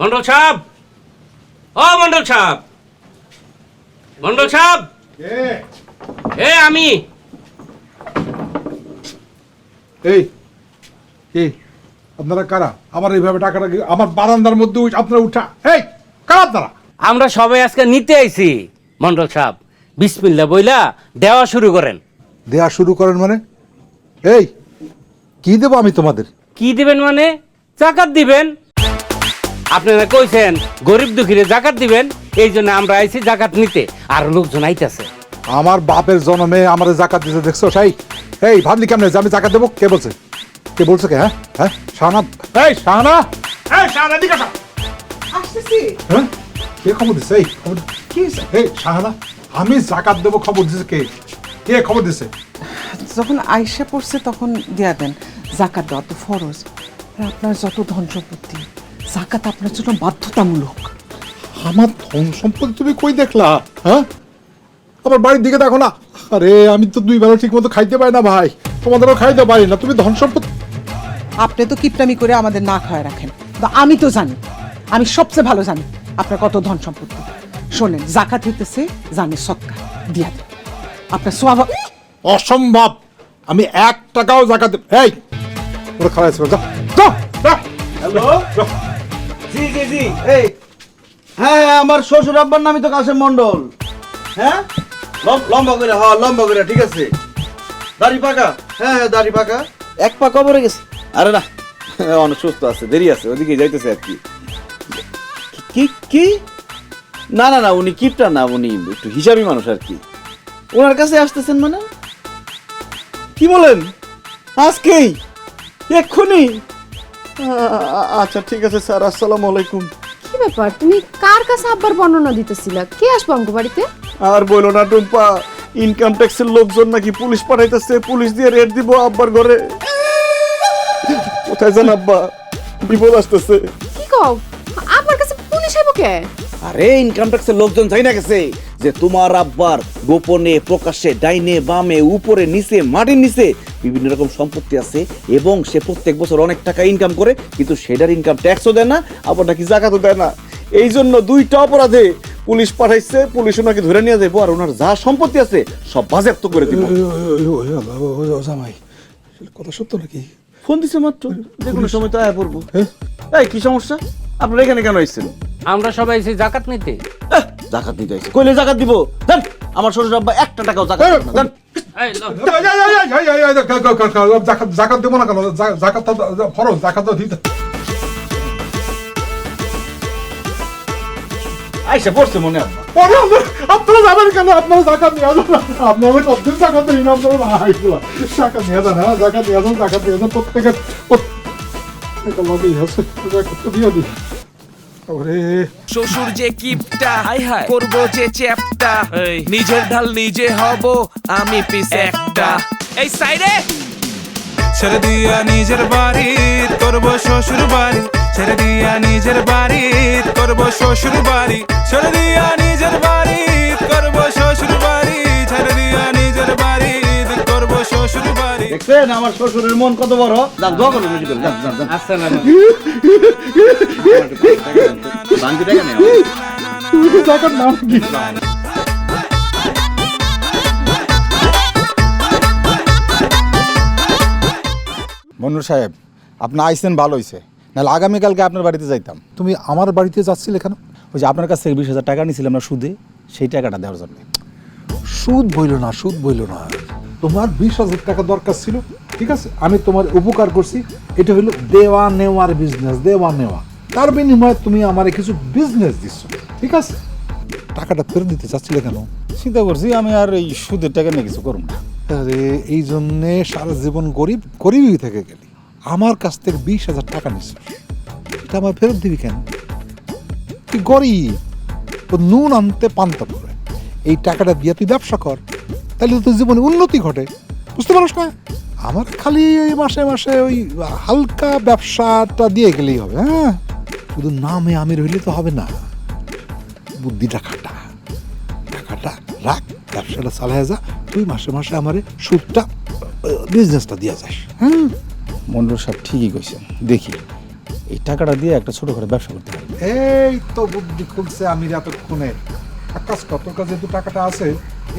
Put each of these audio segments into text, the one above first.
মন্ডল সাহেব, ও মন্ডল সাহেব, মন্ডল সাহেব, আমি এই কি আপনারা কারা? আমার এইভাবে টাকাটা আমার বারান্দার মধ্যে আপনারা উঠা, এই কারা আপনারা? আমরা সবাই আজকে নিতে আইছি। মন্ডল সাহেব বিসমিল্লাহ বইলা দেওয়া শুরু করেন। দেয়া শুরু করেন মানে? এই কি দেবো আমি তোমাদের? কি দিবেন মানে? জাকাত দিবেন। আপনারা কইছেন গরিব দুঃখীরে জাকাত দিবেন, এই জন্য আমরা আইছি জাকাত নিতে। আর লোকজন আইতাছে। আমার বাপের জন্মে আমার জাকাত দিতে দেখছো? এই ভাবলি কেমনে যে আমি জাকাত দেবো? কে বলছে? কে বলছে? কে? হ্যাঁ হ্যাঁ শাহানা, এই শাহানা, এই শাহানা দিকে আসো। আসতেছি। হ্যাঁ কে খবর দিছে? এই খবর কি? এই শাহানা, আমি জাকাত দেবো খবর দিছে কে? কে খবর দিছে? যখন আয়সা পড়ছে তখন দিয়া দেন। জাকাত দেওয়া তো ফরজ। আর আপনার যত ধন সম্পত্তি, জাকাত আপনার জন্য বাধ্যতামূলক। আমার ধন সম্পত্তি তুমি কই দেখলা? হ্যাঁ আমার বাড়ির দিকে দেখো না। আরে আমি তো 2 বেলা ঠিক মতো খাইতে পারি না ভাই, তোমাদেরও খাইতে পারি না। তুমি ধন সম্পত্তি আপনি তো কিপটামি করে আমাদের না খাওয়ায় রাখেন, তো আমি তো জানি, আমি সবচেয়ে ভালো জানি আপনার কত ধন সম্পত্তি। শোনেন, জাকাত হইতেছে জানি সৎকার, দিয়া দেন। আপনার সোয়াব অসম্ভব, আমি 1 টাকাও জাকাত দেব। এই ওরা খারাপ আছে, যাও যাও যাও। হ্যালো, জি জি জি, এই হ্যাঁ আমার শ্বশুর আব্বার নামই তো কাশেম মন্ডল। হ্যাঁ লম্বা করে, হ্যাঁ লম্বা করে, ঠিক আছে। দাড়ি পাকা, হ্যাঁ হ্যাঁ দাড়ি পাকা। এক পা কবরে গেছে? আরে না, অনেক সুস্থ আছে, দেরি আছে, ওদিকে যাইতেছে আর কি। কি কি? না না না, উনি কিপটা না, উনি একটু হিসাবি মানুষ আর কি। ওনার কাছে আসতেছেন মানে? কি বলেন? আজকেই? এক্ষুনি? আচ্ছা ঠিক আছে স্যার, আসসালামু আলাইকুম। কি ব্যাপার, তুমি কার কাছে আব্বার বর্ণনা দিতেছিলা? কে আসবো আমগো বাড়িতে? আর বইলো না টুম্পা, ইনকাম ট্যাক্সের লোকজন নাকি পুলিশ পাঠাইতেছে, পুলিশ দিয়ে রেড দিব আব্বার ঘরে। কোথায় যান আব্বা, বিপদ আসতেছে। কি কও, আব্বার কাছে পুলিশ আইবো কে? আরে ইনকাম ট্যাক্সের লোকজন যাই না গেছে যে তোমার আব্বার গোপনে প্রকাশ্যে ডাইনে বামে উপরে নিচে মাটির নিচে বিভিন্ন রকম সম্পত্তি আছে, এবং সে প্রত্যেক বছর অনেক টাকা ইনকাম করে, কিন্তু সেটার ইনকাম ট্যাক্সও দেয় না, আবার নাকি জাকাতও দেয় না। এই জন্য 2টা অপরাধে পুলিশ পাঠাইছে, পুলিশ ওনাকে ধরে নিয়ে যাবো, আর ওনার যা সম্পত্তি আছে সব বাজেয়াপ্ত করে দিব। জামাই কথা সত্য নাকি? ফোন দিছে মাত্র, যে কোনো সময় তো আয়া পড়বো। এই কি সমস্যা? আপনারা এখানে কেন আসছেন? আমরা সবাই আইছি জাকাত নিতে। জাকাত নিতে আসছে, কইলে জাকাত দিব? দেন, আমার শ্বশুর আব্বা 1 টাকাও জাকাত দেন না, দেন। এই লো। জাকাত দেবো না কেন? জাকাত ফরজ, জাকাত দিতে। আইসা পড়ছে মনে আব্বা। আপনারা যাবেন কেন? আপনারা জাকাত নিয়ে যান, আপনারা কতদিন জাকাত নিয়ে যান? জাকাত নিয়ে যান, হ্যাঁ জাকাত নিয়ে যান, জাকাত নিয়ে যান। প্রত্যেকের লগেই আছে, জাকাত তো দিয়ে দিই। শ্বশুর যে কিপটা, করবো যে চ্যাপটা, নিজের ঢাল নিজে হব আমি পিস একটা। এই সাইডে ছেড়ে দিয়া নিজের বাড়ি করবো শ্বশুর বাড়ি, ছেড়ে দিয়া নিজের বাড়ি করবো শ্বশুর বাড়ি, ছেড়ে দিয়া নিজের বাড়ি করবো শ্বশুর বাড়ি, ছেড়ে দিয়া নিজের বাড়ি করবো শ্বশুর বাড়ি। দেখছেন আমার শ্বশুরের মন কত বড়? যান দোয়া করুন, বেশি করে যান যান যান। আসসালামু বান্দি টাকা নেই জাকাত নাম কি? মন্ডল সাহেব, আপনি আইসেন ভালো হয়েছে, নাহলে আগামীকালকে আপনার বাড়িতে যাইতাম। তুমি আমার বাড়িতে যাচ্ছিলে কেন? ওই যে আপনার কাছ থেকে 20,000 টাকা নিয়েছিলাম না সুদে, সেই টাকাটা দেওয়ার জন্য। সুদ বইল না, সুদ বইল না। তোমার 20,000 টাকা দরকার ছিল, ঠিক আছে, আমি তোমার উপকার করছি। এটা হলো দেওয়া নেওয়ার বিজনেস, দেওয়া নেওয়া। তার বিনিময়ে তুমি আমার কিছু বিজনেস দিচ্ছ, ঠিক আছে। টাকাটা ফেরত দিতে চাচ্ছিলে কেন? চিন্তা করছি আমি আর এই সুদের টাকা নিয়ে কিছু করুন না। আরে এই জন্যে সারা জীবন গরিবই থেকে গেলি। আমার কাছ থেকে 20,000 টাকা নিচ্ছ, এটা আমার ফেরত দিবি কেন? তুই গরিব, তো নুন আনতে পান্তা করে। এই টাকাটা দিয়ে তুই ব্যবসা কর, তাহলে তোর জীবনে উন্নতি ঘটে, বুঝতে পারছ না? আমার খালি এই মাসে মাসে ওই হালকা ব্যবসাটা দিয়ে গেলেই হবে। হ্যাঁ, শুধু নামে আমি রইলে তো হবে না, বুদ্ধিটা খাটা, টাকাটা রাখ, ব্যবসাটা চালায় যা। তুই মাসে মাসে আমার সুদটা, বিজনেসটা দিয়ে যাস। হ্যাঁ মন্ডল সাহেব ঠিকই কইছেন, দেখি এই টাকাটা দিয়ে একটা ছোটখাটো ব্যবসা করতে পারি। এই তো বুদ্ধি খুলছে আমি এতক্ষণে। এক কাজ কর, তোর কাছে যেহেতু টাকাটা আছে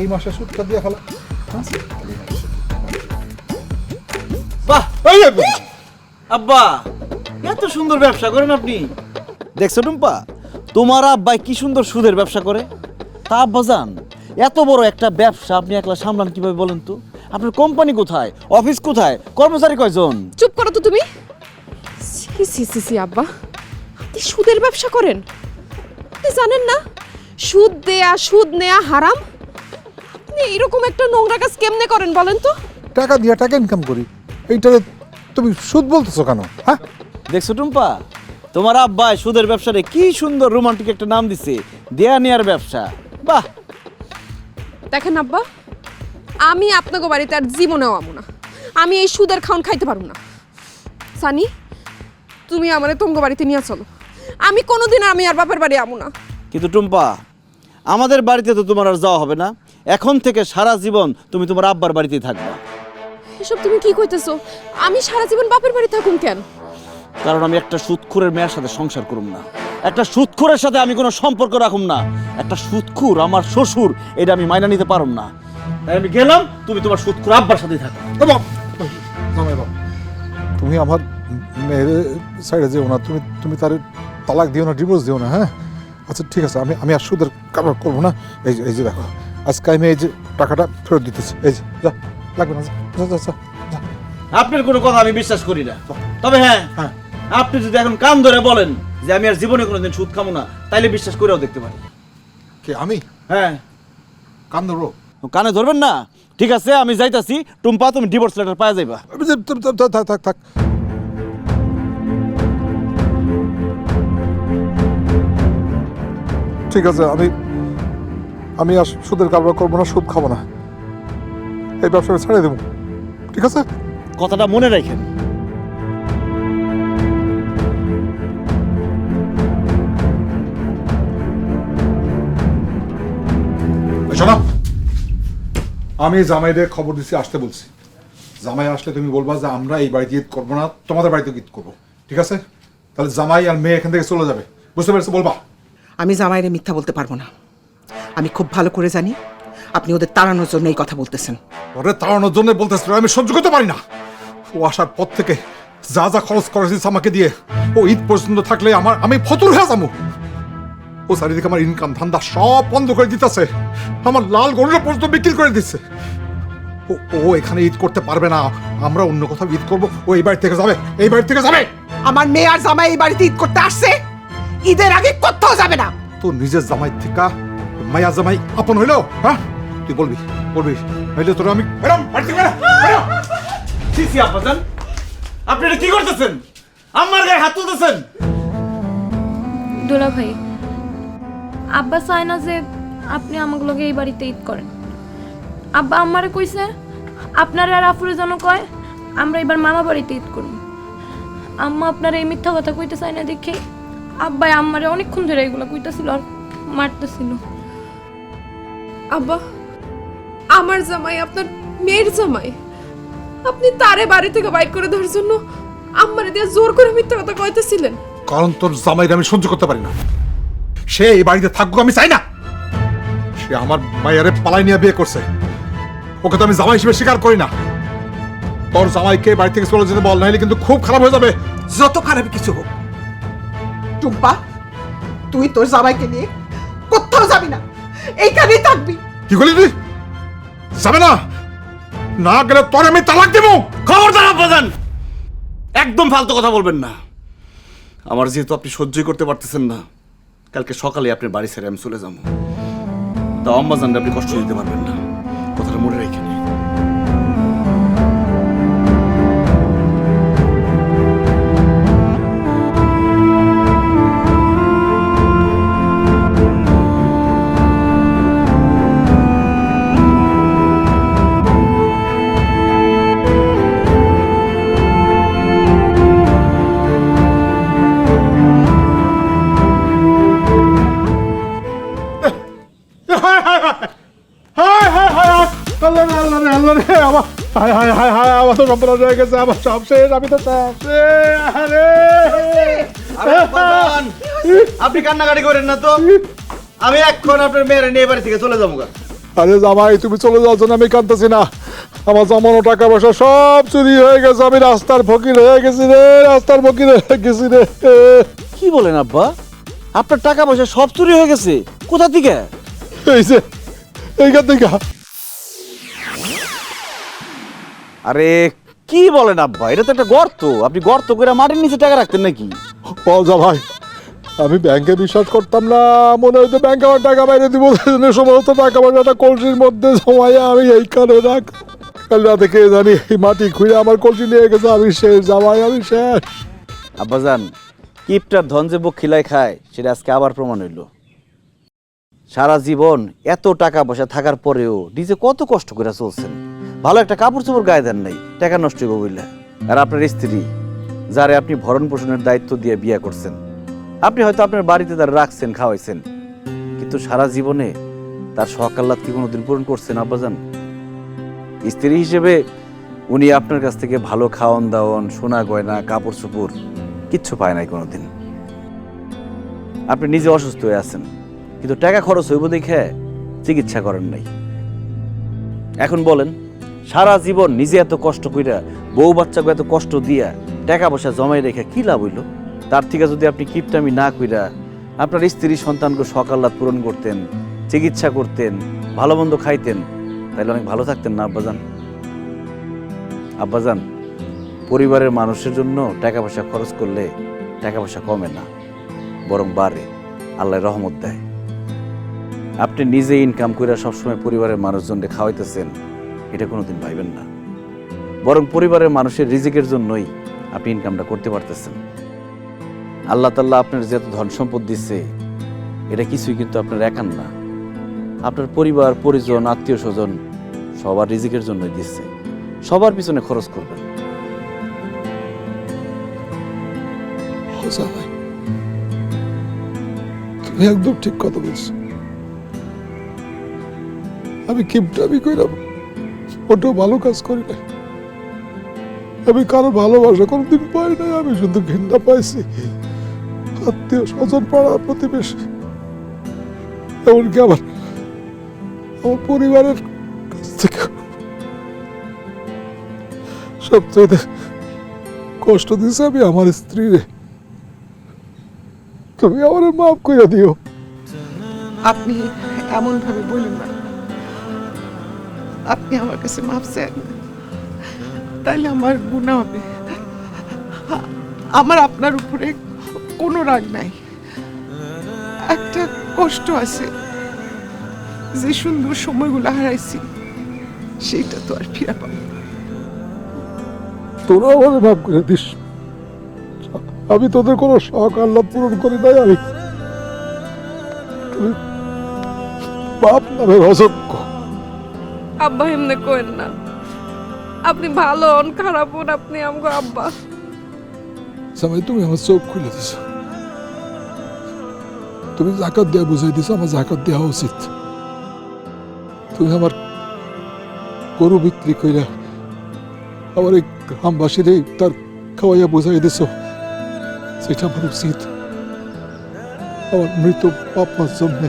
এই মাসে সুদটা দিয়ে ফেলা। বাহ আব্বা, এত সুন্দর ব্যবসা করেন আপনি। দেখছো টুম্পা, তোমার আব্বাই কি সুন্দর সুদের ব্যবসা করে। তা আব্বা জান, এত বড় একটা ব্যবসা আপনি একলা সামলান কিভাবে বলেন তো? আপনার কোম্পানি কোথায়, অফিস কোথায়, কর্মচারী কয়জন? চুপ করো তো তুমি। সি সি সি সি আব্বা, আপনি সুদের ব্যবসা করেন? আপনি জানেন না সুদ দেয়া সুদ নেয়া হারাম? আপনি এরকম একটা নোংরা কাজ কেমনে করেন বলেন তো? টাকা দিয়ে টাকা ইনকাম করি, এইটারে তুমি সুদ বলতেছো কেন? হ্যাঁ, দেখছো টুম্পা, তোমার আব্বাই সুদের ব্যবসারে কি সুন্দর রোমান্টিক একটা নাম দিছে, দেয়া নেয়ার ব্যবসা। বাহ। দেখেন আব্বা, আমি আপনাকে বাড়িতে আর জীবনেও আমু না। আমি এই সুদের খাওন খাইতে পারবো না। সানি, তুমি আমারে তোমাকে বাড়িতে নিয়ে চলো। আমি কোনোদিন আমি আর বাপের বাড়ি আমু না। কিন্তু টুম্পা, আমাদের বাড়িতে তো তোমার আর যাওয়া হবে না। এখন থেকে সারা জীবন তুমি তোমার আব্বার বাড়িতেই থাকবা। এসব তুমি কি কইতেছো? আমি সারা জীবন বাপের বাড়ি থাকুম কেন? কারণ আমি একটা সুদখোরের মেয়ের সাথে সংসার করুম না, একটা সুদখোরের সাথে আমি কোনো সম্পর্ক রাখুম না। একটা সুদখোর আমার শ্বশুর, এটা আমি মাইনা নিতে পারুম না। তাই আমি গেলাম, তুমি তোমার সুদখোর আব্বার সাথেই থাকো। তুমি আমার মেয়ের সাইডে যেও না, তুমি তার তালাক দিও না, ডিভোর্স দিও না। হ্যাঁ, আচ্ছা ঠিক আছে, আমি আর সুদের কারবার করবো না। এই যে দেখো, আজকে আমি এই যে টাকাটা ফেরত দিতেছি। এই যে যা, লাগবে না, যা যা যা যা। আপনার কোনো কথা আমি বিশ্বাস করি না। তবে হ্যাঁ, আপনি যদি এখন কান ধরে বলেন যে আমি আর জীবনে কোনোদিন সুদ খাবো না, তাইলে বিশ্বাস করেও দেখতে পারি। কে আমি? হ্যাঁ। কান ধরবো? কানে ধরবেন না? ঠিক আছে, আমি যাইতাছি। টুম্পা, তুমি ডিভোর্স লেটার পাওয়া যাইবা। থাক থাক থাক। ঠিক আছে, আমি আর সুদের কারবার করবো না, সুদ খাবো না, এই ব্যবসা ছেড়ে দেবো। ঠিক আছে, কথাটা মনে রাখেন। শোনো, আমি জামাইদের খবর দিচ্ছি, আসতে বলছি। জামাই আসলে তুমি বলবা যে আমরা এই বাড়িতে ঈদ করবো না, তোমাদের বাড়িতে ঈদ করবো। ঠিক আছে? তাহলে জামাই আর মেয়ে এখান থেকে চলে যাবে, বুঝতে পেরেছো? বলবা। আমি জামাইরে মিথ্যা বলতে পারবো না। আমি খুব ভালো করে জানি আপনি ওদের তাড়ানোর জন্য এই কথা বলতেছেন। ওরে তাড়ানোর জন্য বলতেছ? আমি সহ্য করতে পারি না। ও আসার পর থেকে যা যা খরচ করেছিস আমাকে দিয়ে, ও ঈদ পর্যন্ত থাকলে আমি ফতুর হয়ে যাবো। ও চারিদিকে আমার ইনকাম ধান্দা সব বন্ধ করে দিতেছে, আমার লাল গরুটা পর্যন্ত বিক্রি করে দিচ্ছে। ও এখানে ঈদ করতে পারবে না, আমরা অন্য কোথাও ঈদ করবো। ও এই বাড়ি থেকে যাবে, এই বাড়ি থেকে যাবে। আমার মেয়ে আর জামাই এই বাড়িতে ঈদ করতে আসছে, ঈদের আগে কোথাও যাবে না। তো নিজের জামাই থেকে মায়া জামাই আপন হইলো? হ্যাঁ, তুই বলবি নইলে তোর আমি বাড়ি থেকে সিসি আব্বাজান, আপনি এটা কি করতেছেন? আমার গায়ে হাত তুলতেছেন। দোলা ভাই, আব্বা চায় না যে আপনি আমাকে লগে এই বাড়িতে ঈদ করেন। আব্বা আমারে কইছে আপনার আর আফুরে যেন কয় আমরা এবার মামা বাড়িতে ঈদ করব। আম্মা আপনার এই মিথ্যা কথা কইতে চায় না দেখে আব্বাই আমারে অনেকক্ষণ ধরে এগুলো কইতাছিল আর মারতেছিল। আব্বা, আমার জামাই আপনার মেয়ের জামাই, আপনি তারে বাড়ি থেকে বাইর করে দেওয়ার জন্য আমারে দিয়ে জোর করে মিথ্যা কথা কইতেছিলেন। কারণ তোর জামাইকে আমি সহ্য করতে পারি না। সে এই বাড়িতে থাকুক আমি চাই না। সে আমার মায়ের পালাই নিয়ে বিয়ে করছে, ওকে তো আমি জামাই হিসেবে স্বীকার করি না। তোর জামাইকে বাড়ি থেকে চলে যেতে বল, নাহলে কিন্তু খুব খারাপ হয়ে যাবে। যত খারাপ কিছু হোক, টুম্পা তুই তোর জামাইকে নিয়ে কোথাও যাবি না, এইখানেই থাকবি। কি করলি তুই? যাবে না? না গেলে তোর আমি তালাক দেবো। খবরদার আব্বাজান, একদম ফালতু কথা বলবেন না। আমার যেহেতু আপনি সহ্যই করতে পারতেছেন না, কালকে সকালে আপনার বাড়ি ছেড়ে আমি চলে যাবো। তা আম্মাজানকে আপনি কষ্ট দিতে পারবেন না, কথাটা মনে রেখে নিন। আমার তো সম্পূর্ণ হয়ে গেছে, আমার সব শেষ, আমি তো সব শেষ। আব্বাজান আপনি কান্নাকাটি করেন না তো, আমি এখন আপনার মেয়ের নিয়ে বাড়ি থেকে চলে যাবো গা। আরে জামাই তুমি চলে যাচ্ছ না, আমি কাঁদতেছি না। আমার জমানো টাকা পয়সা সব চুরি হয়ে গেছে, আমি রাস্তার ফকির হয়ে গেছি রে, রাস্তার ফকির হয়ে গেছি রে। কি বলেন আব্বা, আপনার টাকা পয়সা সব চুরি হয়ে গেছে? কোথা থেকে? এই যে এইখান থেকে। আরে কি বলেন আব্বা, এটা তো একটা গর্ত, আপনি গর্ত করে মাটির নিচে টাকা রাখতেন নাকি? বল জামাই, আমি ব্যাংকে বিশ্বাস করতাম না, মনে হয়তো ব্যাংকে আমার টাকা বাইরে দিব, সমস্ত টাকা পয়সাটা কলসির মধ্যে জমাইয়া আমি এইখানে রাখ। কাল রাতে কে জানি এই মাটি খুঁড়ে আমার কলসি নিয়ে গেছে, আমি শেষ জামাই, আমি শেষ। আব্বাজান, কিপটার ধন যে বুক খিলাই খায় সেটা আজকে আবার প্রমাণ হইল। সারা জীবন এত টাকা পয়সা থাকার পরেও নিজে কত কষ্ট করে চলছেন, ভালো একটা কাপড় চোপড় গায়ে দেন নাই, টাকা নষ্ট হইব বললে। আর আপনার স্ত্রী, যারে আপনি ভরণ পোষণের দায়িত্ব দিয়ে বিয়ে করছেন, আপনি হয়তো আপনার বাড়িতে তার রাখছেন, খাওয়াইছেন, কিন্তু সারা জীবনে তার শখ আহ্লাদ কি কোনোদিন পূরণ করছেন আব্বাজান? স্ত্রী হিসেবে উনি আপনার কাছ থেকে ভালো খাওয়ান দাওয়ান, সোনা গয়না, কাপড় চোপড় কিচ্ছু পায় নাই কোনোদিন। আপনি নিজে অসুস্থ হয়ে আছেন, কিন্তু টাকা খরচ হইব দেখে চিকিৎসা করেন নাই। এখন বলেন, সারা জীবন নিজে এত কষ্ট কইরা, বউ বাচ্চাকে এত কষ্ট দিয়া টাকা পয়সা জমাই রেখে কি লাভ হইল? তার থেকে যদি আপনি কিপটামি না কইরা আপনার স্ত্রী সন্তানকে শখ আহ্লাদ পূরণ করতেন, চিকিৎসা করতেন, ভালো মন্দ খাইতেন, তাহলে অনেক ভালো থাকতেন না আব্বাজান? আব্বাজান, পরিবারের মানুষের জন্য টাকা পয়সা খরচ করলে টাকা পয়সা কমে না, বরং বাড়ে, আল্লাহ রহমত দেয়। আপনি নিজে ইনকাম করে সবসময় পরিবারের মানুষজনকে খাওয়াইতেছেন, এটা কোনোদিন ভাইবেন না, বরং পরিবারের মানুষের রিজিকের জন্যই আপনি ইনকামটা করতে পারতেছেন। আল্লাহ তাআলা আপনার যত ধন সম্পদ দিচ্ছে, এটা কিছুই কিন্তু আপনার একার না, আপনার পরিবার পরিজন আত্মীয় স্বজন সবার রিজিকের জন্যই দিচ্ছে। সবার পিছনে খরচ করবেন। জামাই, তুমি একদম ঠিক কথা বলছো। আমি কিপটামি কইরাম, ওটাও ভালো কাজ করি না। আমি কারো ভালোবাসা কোনোদিন পাই নাই, আমি শুধু ঘৃণা পাইছি আত্মীয় স্বজন, পাড়া প্রতিবেশী, এমনকি আমার পরিবারের কাছ থেকে। সবচেয়ে কষ্ট দিছে আমি আমার স্ত্রীরে। তুমি আমার মাফ করে দিও। আপনি এমন ভাবে বললেন না, আপনি আমার কাছে মাফ চান, তাইলে আমার গুনাহ হবে। আমার আপনার উপরে কোনো রাগ নাই, একটা কষ্ট আছে, যে সুন্দর সময়গুলো হারাইছি সেটা তো আর ফিরে পাবো না। তোরা আমার মাফ করে দিস। আমি তোদের কোনো শখ আহ্লাদ পূরণ করি নাই, আমি তুমি বাপ নামের অযোগ্য। আব্বা এমনি কোয়েন না, আপনি ভালো হন খারাপ হন, আপনি আমগো আব্বা। জামাই, তুমি আমার চোখ খুলে দিছ, তুমি জাকাত দেওয়া বুঝাই দিছ, আমার জাকাত দেওয়া উচিত। তুমি আমার গরু বিক্রি কইরা আমার এই গ্রামবাসীর তার খাওয়াইয়া বুঝাই দিছ, সেটা আমার উচিত। আমার মৃত বাপ মার জন্য,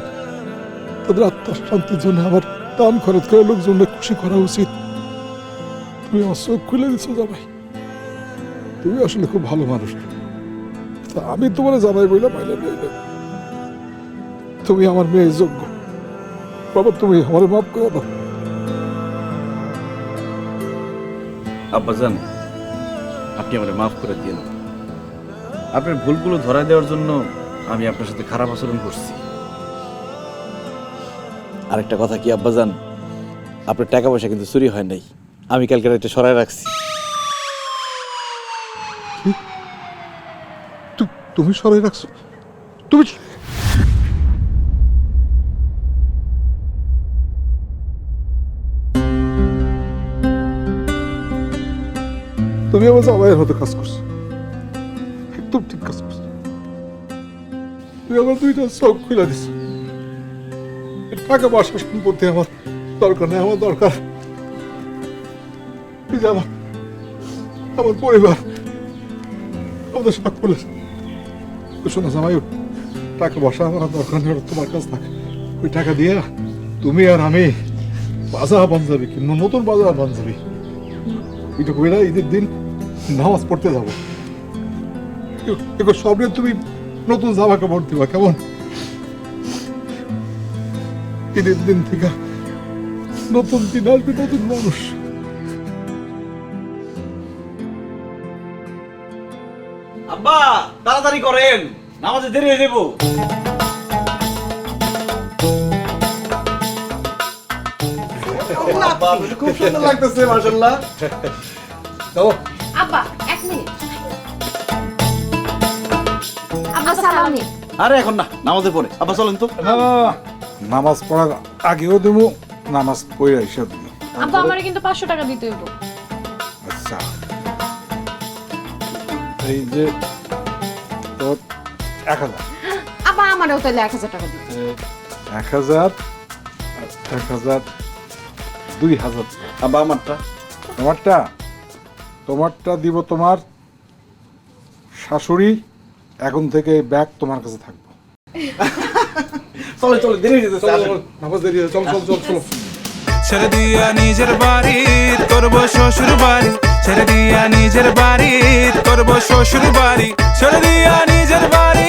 তাদের আত্মার শান্তির জন্য আমার দান খরচ করে লোকজনকে খুশি করা উচিত। তুমি আমার চোখ খুলে দিছ জামাই, তুমি আসলে খুব ভালো মানুষ। তা আমি তোমার জামাই বইলা পাইলে নেই, তুমি আমার মেয়ের যোগ্য। বাবা, তুমি আমার মাফ করে দাও। আব্বাজান, আপনি আমাকে মাফ করে দিন। আপনার ভুলগুলো ধরা দেওয়ার জন্য আমি আপনার সাথে খারাপ আচরণ করছি। আরেকটা কথা কি আব্বাজান, আপনার টাকা পয়সা কিন্তু চুরি হয় নাই, আমি কালকে রাতে সরাই রাখছি। তুমি সরাই রাখছো? তুমি তুমি আমার জামাইয়ের মতো কাজ করছো, একদম ঠিক কাজ করছো। তুমি আমার দুইটা চোখ খুলে দিছো। টাকা পয়সা সম্পত্তি আমার দরকার নেই, আমার দরকার আমার পরিবার, আমাদের সকলের শোনো জামাই, টাকা বসা আমার দরকার নেই, ওটা তোমার কাছে থাকে। ওই টাকা দিয়ে তুমি আর আমি বাজার পাঞ্জাবি কিনবো, নতুন বাজার পাঞ্জাবি। এটা কইরা ঈদের দিন নামাজ পড়তে যাবো। এবার সব নিয়ে তুমি নতুন জামা কাপড় দিবা, কেমন? ঈদের দিন থেকে নতুন দিন আসবে, নতুন মানুষ। আব্বা তাড়াতাড়ি করেন, নামাজে দেরি হয়ে যাবো। আব্বা, খুব সুন্দর লাগতেছে মাশাআল্লাহ। যাও। আব্বা 1 মিনিট। আব্বা সালাম নিন। আরে এখন না, নামাজে পড়ে। আব্বা চলেন তো। না না না, নামাজ পড়ার আগেও দেবো, নামাজ পড়ে এসে দেবো। আব্বা আমারে কিন্তু 500 টাকা দিতে হইব। আচ্ছা, এই যে তোর 1000, আব্বা আমারও তাহলে 1000 টাকা দিন। 1000, 1000, 2000। আব্বা আমারটা। তোমারটা দিব তোমার শাশুড়ি। এখন থেকে এই ব্যাগ তোমার কাছে থাকবে। চলো চলো, দেরি হয়ে যেতেছে। আসেন। নামাজ দেরি হয়ে, চল চল চল চলো। ছেড়ে দিয়া নিজের বাড়ি করবো শ্বশুর বাড়ি, ছেড়ে দিয়া নিজের বাড়ি করবো শ্বশুর বাড়ি, ছেড়ে দিয়া নিজের বাড়ি